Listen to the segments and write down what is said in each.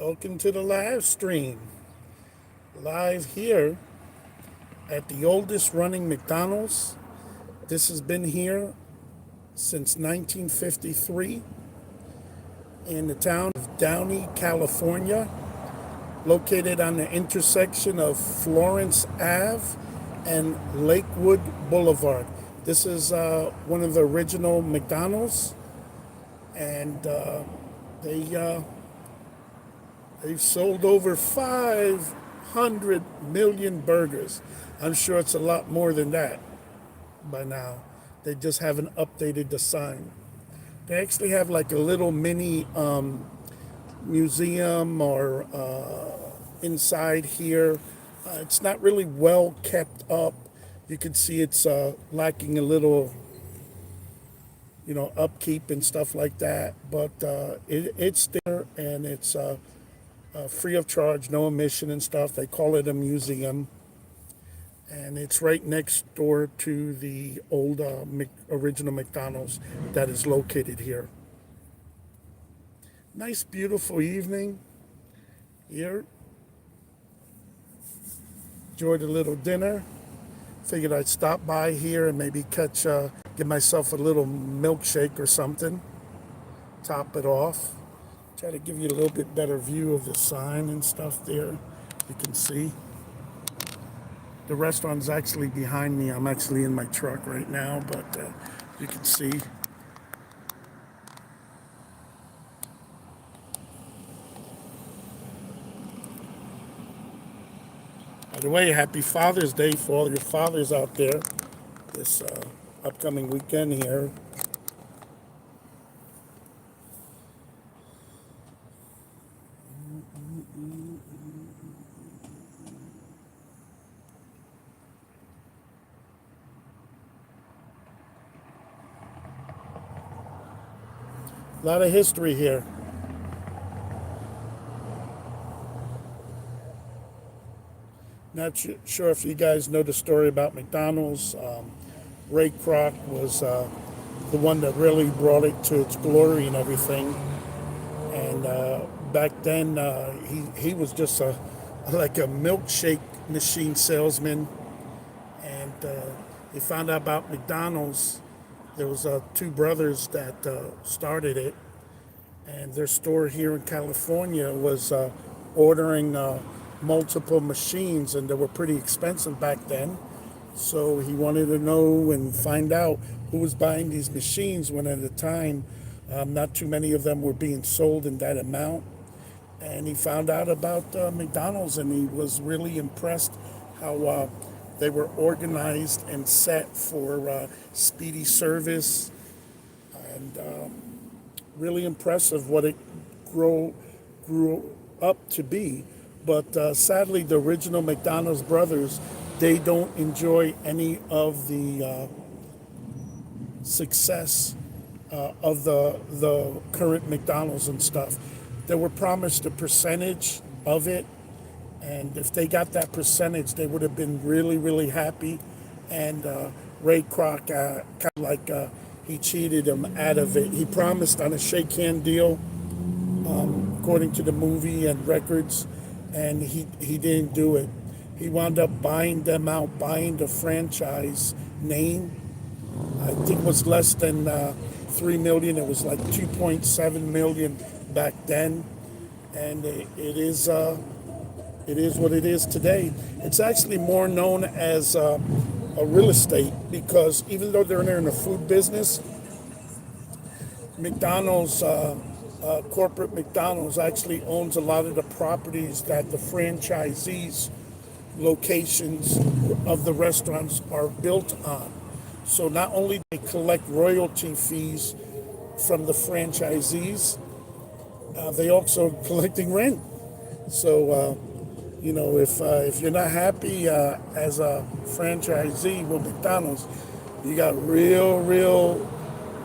Welcome to the live stream. Live here at the oldest running McDonald's. This has been here since 1953 in the town of Downey, California, located on the intersection of Florence Ave and Lakewood Boulevard. This is one of the original McDonald's, and they've sold over 500 million burgers. I'm sure it's a lot more than that by now. They just haven't updated the sign. They actually have like a little mini museum or inside here. It's not really well kept up. You can see it's lacking a little, upkeep and stuff like that. But it's there, and it's free of charge, no admission and stuff. They call it a museum. And it's right next door to the old original McDonald's that is located here. Nice, beautiful evening here. Enjoyed a little dinner. Figured I'd stop by here and maybe get myself a little milkshake or something. Top it off. Try to give you a little bit better view of the sign and stuff there. You can see. The restaurant's actually behind me. I'm actually in my truck right now, but you can see. By the way, happy Father's Day for all your fathers out there this upcoming weekend here. A lot of history here. Not sure if you guys know the story about McDonald's. Ray Kroc was the one that really brought it to its glory and everything. And back then, he was just like a milkshake machine salesman. And he found out about McDonald's. There was two brothers that started it, and their store here in California was ordering multiple machines, and they were pretty expensive back then. So he wanted to know and find out who was buying these machines when at the time not too many of them were being sold in that amount. And he found out about McDonald's, and he was really impressed how they were organized and set for speedy service, and really impressive what it grew up to be. But sadly, the original McDonald's brothers, they don't enjoy any of the success of the current McDonald's and stuff. They were promised a percentage of it, and if they got that percentage, they would have been really, really happy. And Ray Kroc, kind of like he cheated him out of it. He promised on a shake hand deal, according to the movie and records, and he didn't do it. He wound up buying them out, buying the franchise name. I think it was less than $3 million. It was like $2.7 million back then, and it is what it is today. It's actually more known as a real estate, because even though they're in the food business, McDonald's, corporate McDonald's actually owns a lot of the properties that the franchisees' locations of the restaurants are built on. So not only do they collect royalty fees from the franchisees, they also collecting rent. So, if you're not happy as a franchisee with McDonald's, you got real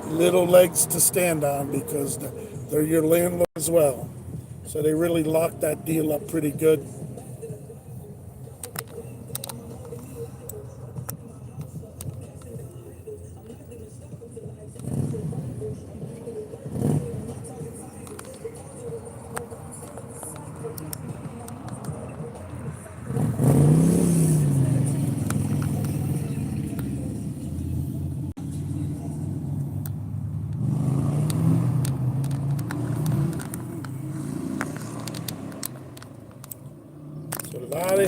little legs to stand on, because they're your landlord as well. So they really locked that deal up pretty good.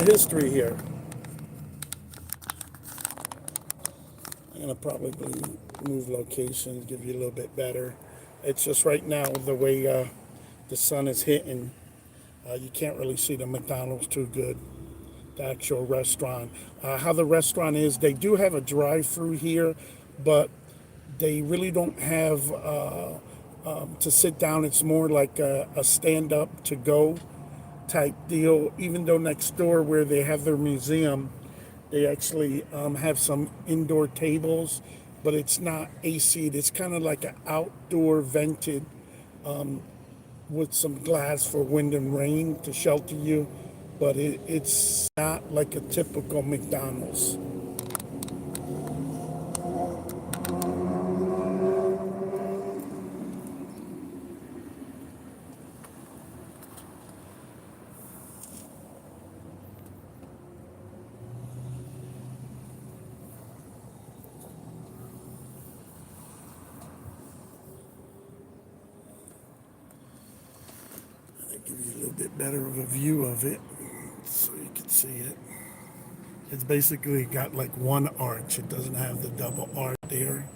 of history here. I'm gonna probably move locations, give you a little bit better. It's just right now the way the sun is hitting, you can't really see the McDonald's too good. The actual restaurant. How the restaurant is, they do have a drive-through here, but they really don't have to sit down. It's more like a stand-up to go type deal. Even though next door where they have their museum, they actually have some indoor tables, but it's not AC. It's kind of like an outdoor vented with some glass for wind and rain to shelter you, but it's not like a typical McDonald's. Give you a little bit better of a view of it so you can see it. It's basically got like one arch. It doesn't have the double arch there.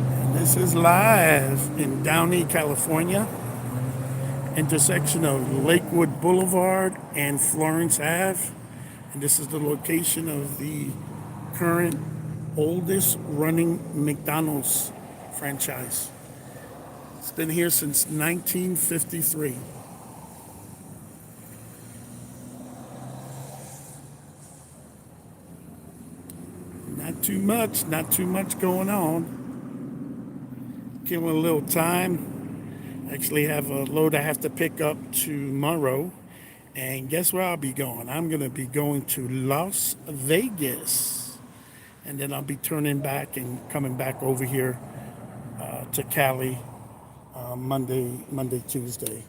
And this is live in Downey, California, intersection of Lakewood Boulevard and Florence Ave. And this is the location of the current oldest running McDonald's franchise. It's been here since 1953. Not too much going on. Give it a little time. Actually have a load I have to pick up tomorrow. And guess where I'll be going? I'm gonna be going to Las Vegas. And then I'll be turning back and coming back over here to Cali Monday, Tuesday.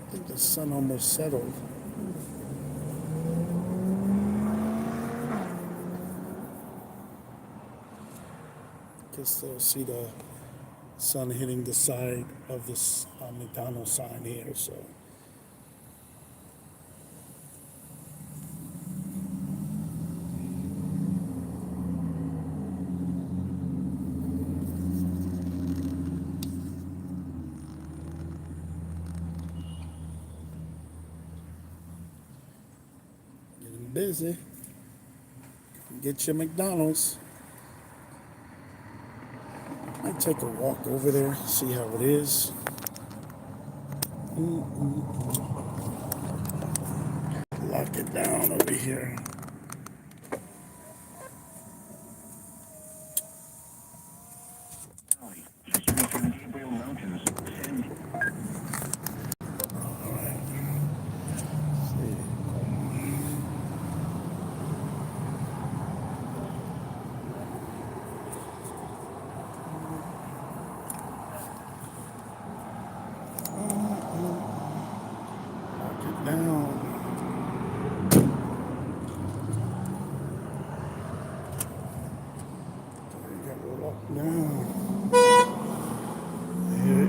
I think the sun almost settled. Still see the sun hitting the side of this McDonald's sign here, so getting busy. Get your McDonald's. I'll take a walk over there, see how it is. Lock it down over here.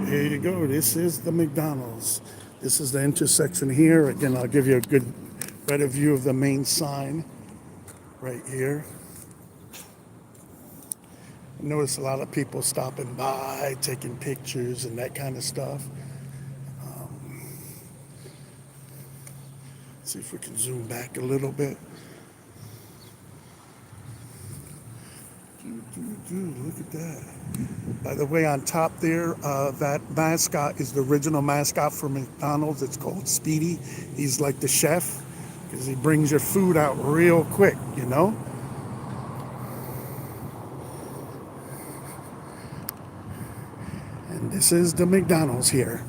Here you go. This is the McDonald's. This is the intersection here. Again, I'll give you a good, better view of the main sign right here. I notice a lot of people stopping by, taking pictures and that kind of stuff. See if we can zoom back a little bit. Look at that. By the way, on top there, that mascot is the original mascot for McDonald's. It's called Speedy. He's like the chef because he brings your food out real quick, you know? And this is the McDonald's here.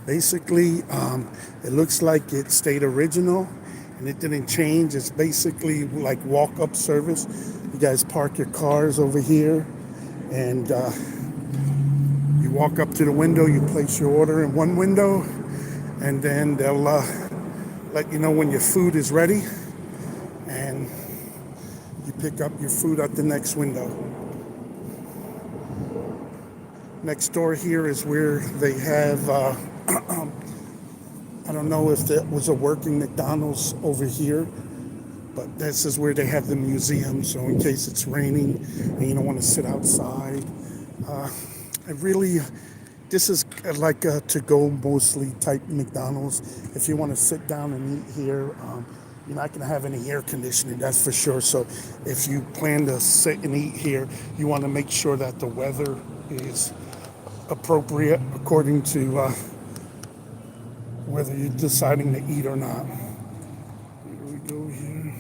Basically, it looks like it stayed original and it didn't change. It's basically like walk-up service. You guys park your cars over here, and you walk up to the window, you place your order in one window, and then they'll let you know when your food is ready, and you pick up your food at the next window. Next door here is where they have, I don't know if that was a working McDonald's over here, but this is where they have the museum. So in case it's raining and you don't want to sit outside, this is like a to-go mostly type McDonald's. If you want to sit down and eat here, you're not going to have any air conditioning, that's for sure. So if you plan to sit and eat here, you want to make sure that the weather is appropriate according to whether you're deciding to eat or not. Here we go here.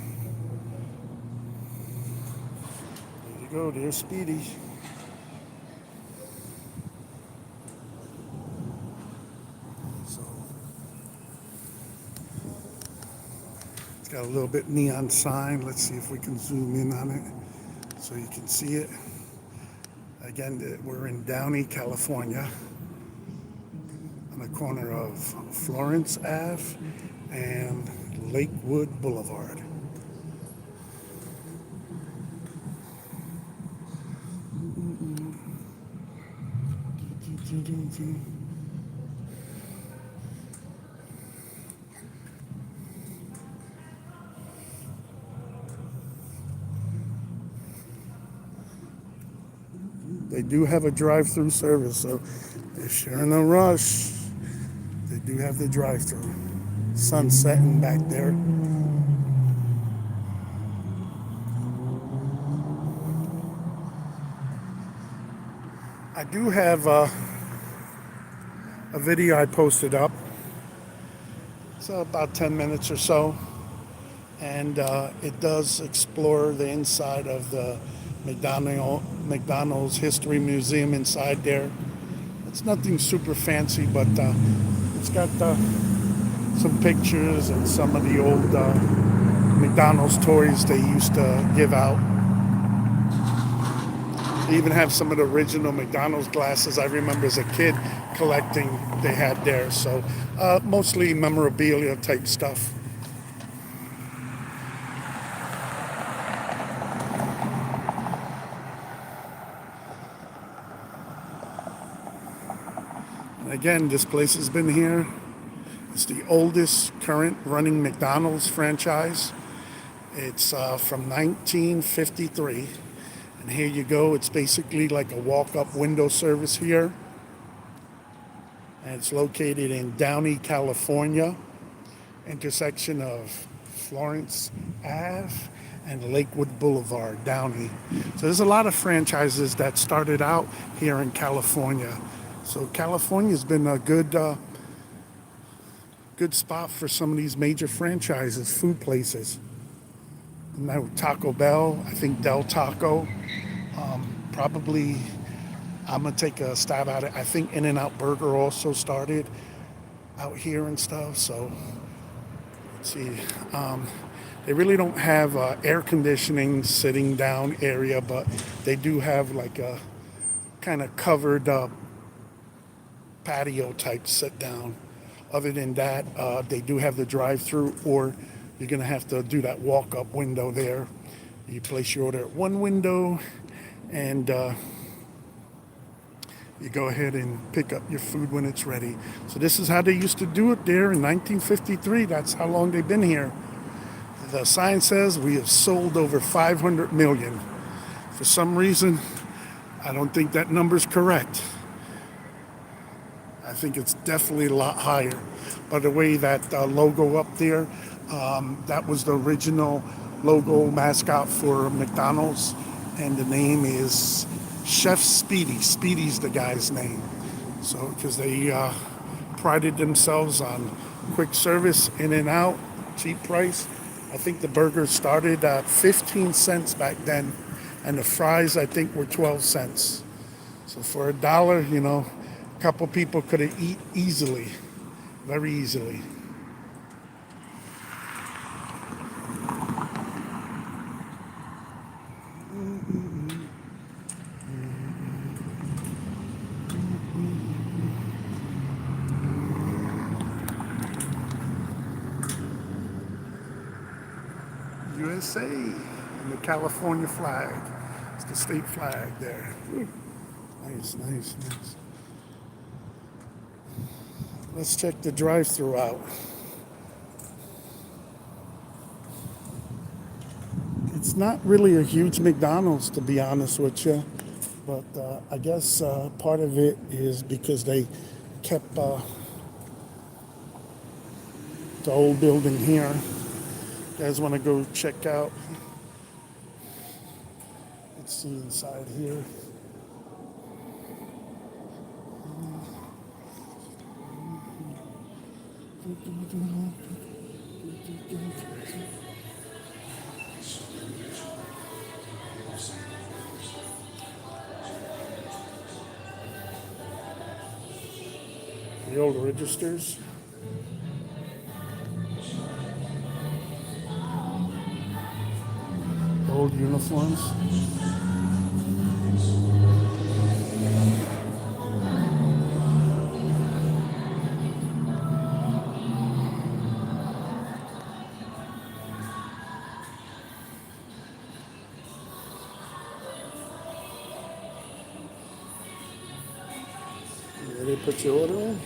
There you go, there's Speedy. So it's got a little bit neon sign. Let's see if we can zoom in on it so you can see it. Again, we're in Downey, California, on the corner of Florence Ave and Lakewood Boulevard. They do have a drive-through service, so if you're in a rush, they do have the drive-through. Sun setting back there. I do have a video I posted up. It's about 10 minutes or so, and it does explore the inside of the McDonald's History Museum inside there. It's nothing super fancy, but it's got some pictures and some of the old McDonald's toys they used to give out. They even have some of the original McDonald's glasses I remember as a kid collecting they had there. So mostly memorabilia type stuff. Again, this place has been here. It's the oldest current running McDonald's franchise. It's from 1953. And here you go. It's basically like a walk-up window service here. And it's located in Downey, California, intersection of Florence Ave and Lakewood Boulevard, Downey. So there's a lot of franchises that started out here in California. So California's been a good spot for some of these major franchises, food places. Now Taco Bell, I think Del Taco. Probably, I'm gonna take a stab at it. I think In-N-Out Burger also started out here and stuff. So let's see. They really don't have air conditioning sitting down area, but they do have like a kind of covered up patio type sit down. Other than that, they do have the drive-through, or you're gonna have to do that walk-up window there. You place your order at one window, and you go ahead and pick up your food when it's ready. So this is how they used to do it there in 1953. That's how long they've been here. The sign says we have sold over 500 million. For some reason, I don't think that number's correct. I think it's definitely a lot higher. By the way, that logo up there, that was the original logo mascot for McDonald's, and the name is Chef Speedy. Speedy's the guy's name. So, because they prided themselves on quick service, in and out, cheap price. I think the burgers started at 15 cents back then, and the fries, I think, were 12 cents. So for $1, you know, a couple people could have eat easily, very easily. USA, and the California flag. It's the state flag there. Ooh, nice, nice, nice. Let's check the drive-thru out. It's not really a huge McDonald's, to be honest with you, but I guess part of it is because they kept the old building here. You guys want to go check out? Let's see inside here. The old registers. Old uniforms. Where they put your order in?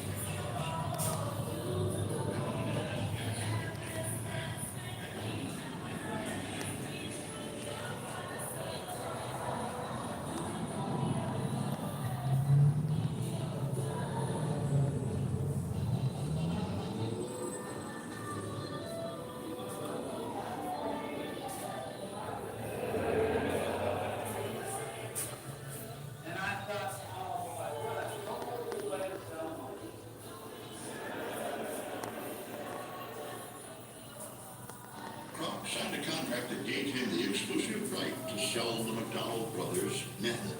Signed a contract that gave him the exclusive right to sell the McDonald brothers method.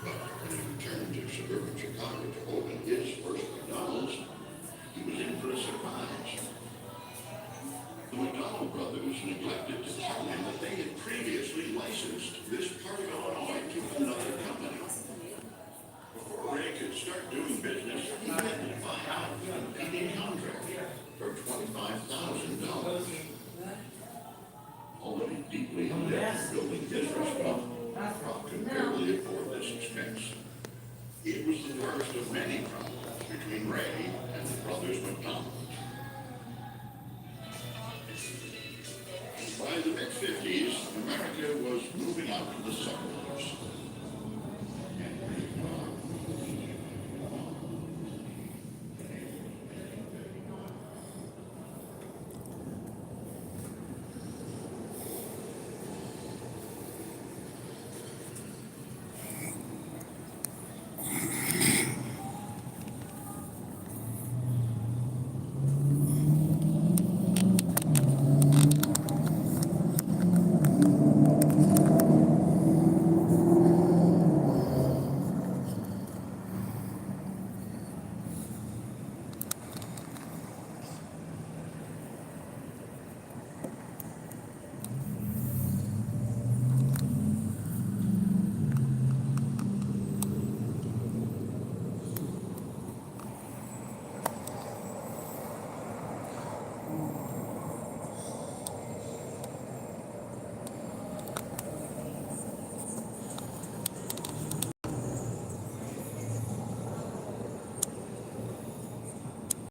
But when he returned to suburban Chicago to open his first McDonald's, he was in for a surprise. The McDonald brothers neglected to tell him that they had previously licensed this part of Illinois to another company. Before Ray could start doing business, he had to buy out the competing contract for $25,000. Already deeply in debt for building his restaurant, Rob could barely afford this expense. It was the first of many problems between Ray and the brothers McDonald. By the mid-50s, America was moving out to the suburbs.